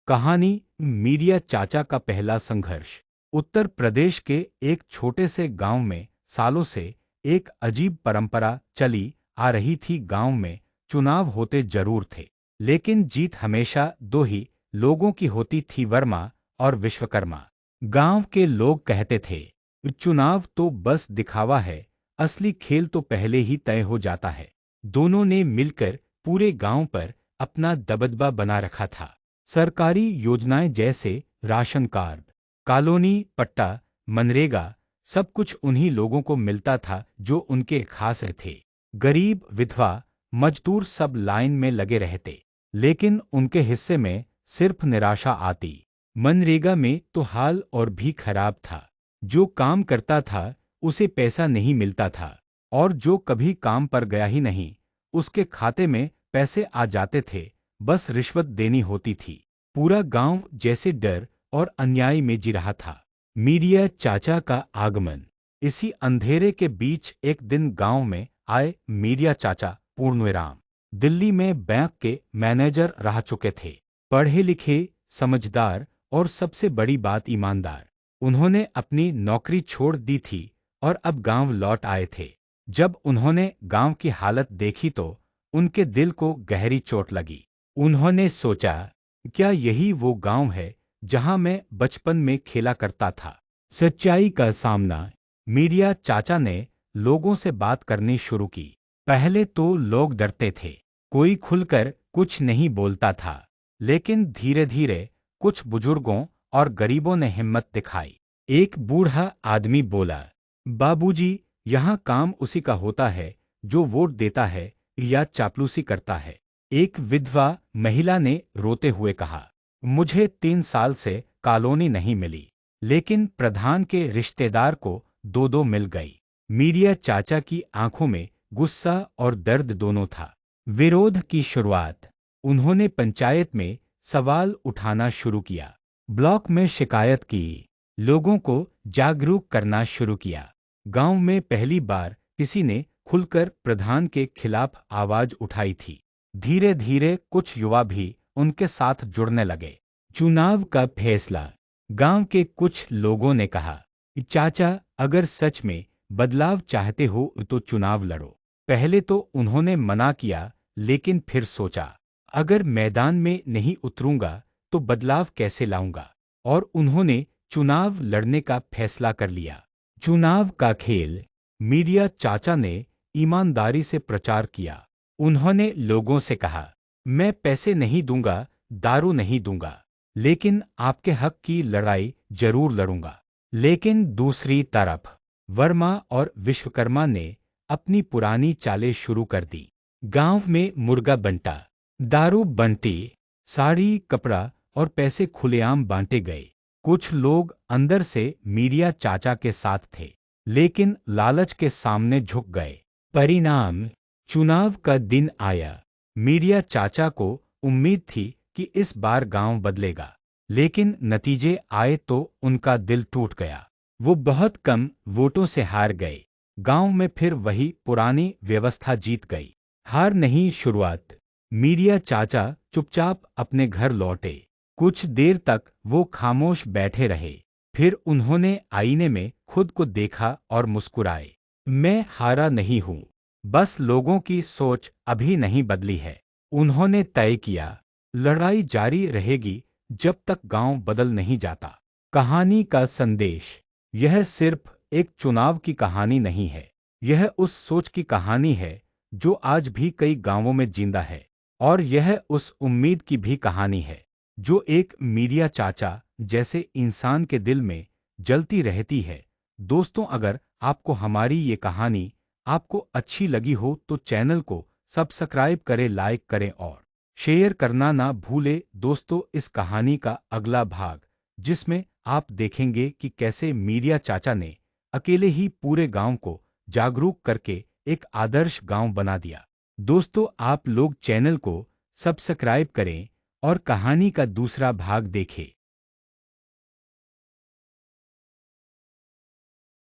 कहानी मीडिया चाचा का पहला संघर्ष। उत्तर प्रदेश के एक छोटे से गांव में सालों से एक अजीब परंपरा चली आ रही थी। गांव में चुनाव होते जरूर थे, लेकिन जीत हमेशा दो ही लोगों की होती थी, वर्मा और विश्वकर्मा। गांव के लोग कहते थे, चुनाव तो बस दिखावा है, असली खेल तो पहले ही तय हो जाता है। दोनों ने मिलकर पूरे गांव पर अपना दबदबा बना रखा था। सरकारी योजनाएं जैसे राशन कार्ड, कॉलोनी पट्टा, मनरेगा, सब कुछ उन्हीं लोगों को मिलता था जो उनके खास थे। गरीब, विधवा, मजदूर सब लाइन में लगे रहते, लेकिन उनके हिस्से में सिर्फ निराशा आती। मनरेगा में तो हाल और भी खराब था। जो काम करता था उसे पैसा नहीं मिलता था, और जो कभी काम पर गया ही नहीं उसके खाते में पैसे आ जाते थे, बस रिश्वत देनी होती थी। पूरा गांव जैसे डर और अन्याय में जी रहा था। मीडिया चाचा का आगमन। इसी अंधेरे के बीच एक दिन गांव में आए मीडिया चाचा पूर्णविराम। दिल्ली में बैंक के मैनेजर रह चुके थे, पढ़े लिखे, समझदार और सबसे बड़ी बात ईमानदार। उन्होंने अपनी नौकरी छोड़ दी थी और अब गांव लौट आए थे। जब उन्होंने गांव की हालत देखी तो उनके दिल को गहरी चोट लगी। उन्होंने सोचा, क्या यही वो गांव है जहां मैं बचपन में खेला करता था? सच्चाई का सामना। मीडिया चाचा ने लोगों से बात करनी शुरू की। पहले तो लोग डरते थे, कोई खुलकर कुछ नहीं बोलता था, लेकिन धीरे धीरे कुछ बुजुर्गों और गरीबों ने हिम्मत दिखाई। एक बूढ़ा आदमी बोला, बाबूजी, यहाँ काम उसी का होता है जो वोट देता है या चापलूसी करता है। एक विधवा महिला ने रोते हुए कहा, मुझे 3 साल से कॉलोनी नहीं मिली, लेकिन प्रधान के रिश्तेदार को दो दो मिल गई। मीडिया चाचा की आंखों में गुस्सा और दर्द दोनों था। विरोध की शुरुआत। उन्होंने पंचायत में सवाल उठाना शुरू किया, ब्लॉक में शिकायत की, लोगों को जागरूक करना शुरू किया। गांव में पहली बार किसी ने खुलकर प्रधान के खिलाफ आवाज उठाई थी। धीरे धीरे कुछ युवा भी उनके साथ जुड़ने लगे। चुनाव का फैसला। गांव के कुछ लोगों ने कहा, चाचा, अगर सच में बदलाव चाहते हो तो चुनाव लड़ो। पहले तो उन्होंने मना किया, लेकिन फिर सोचा, अगर मैदान में नहीं उतरूंगा तो बदलाव कैसे लाऊंगा? और उन्होंने चुनाव लड़ने का फैसला कर लिया। चुनाव का खेल। मीडिया चाचा ने ईमानदारी से प्रचार किया। उन्होंने लोगों से कहा, मैं पैसे नहीं दूंगा, दारू नहीं दूंगा, लेकिन आपके हक की लड़ाई जरूर लड़ूंगा। लेकिन दूसरी तरफ वर्मा और विश्वकर्मा ने अपनी पुरानी चालें शुरू कर दी। गांव में मुर्गा बंटा, दारू बंटी, साड़ी, कपड़ा और पैसे खुलेआम बांटे गए। कुछ लोग अंदर से मीडिया चाचा के साथ थे, लेकिन लालच के सामने झुक गए। परिणाम। चुनाव का दिन आया। मीडिया चाचा को उम्मीद थी कि इस बार गांव बदलेगा, लेकिन नतीजे आए तो उनका दिल टूट गया। वो बहुत कम वोटों से हार गए। गांव में फिर वही पुरानी व्यवस्था जीत गई। हार नहीं, शुरुआत। मीडिया चाचा चुपचाप अपने घर लौटे। कुछ देर तक वो खामोश बैठे रहे। फिर उन्होंने आईने में खुद को देखा और मुस्कुराए। मैं हारा नहीं हूं, बस लोगों की सोच अभी नहीं बदली है। उन्होंने तय किया, लड़ाई जारी रहेगी जब तक गांव बदल नहीं जाता। कहानी का संदेश। यह सिर्फ एक चुनाव की कहानी नहीं है, यह उस सोच की कहानी है जो आज भी कई गांवों में जिंदा है। और यह उस उम्मीद की भी कहानी है जो एक मीडिया चाचा जैसे इंसान के दिल में जलती रहती है। दोस्तों, अगर आपको हमारी ये कहानी आपको अच्छी लगी हो तो चैनल को सब्सक्राइब करें, लाइक करें और शेयर करना ना भूलें। दोस्तों, इस कहानी का अगला भाग, जिसमें आप देखेंगे कि कैसे मीडिया चाचा ने अकेले ही पूरे गांव को जागरूक करके एक आदर्श गांव बना दिया। दोस्तों, आप लोग चैनल को सब्सक्राइब करें और कहानी का दूसरा भाग देखें।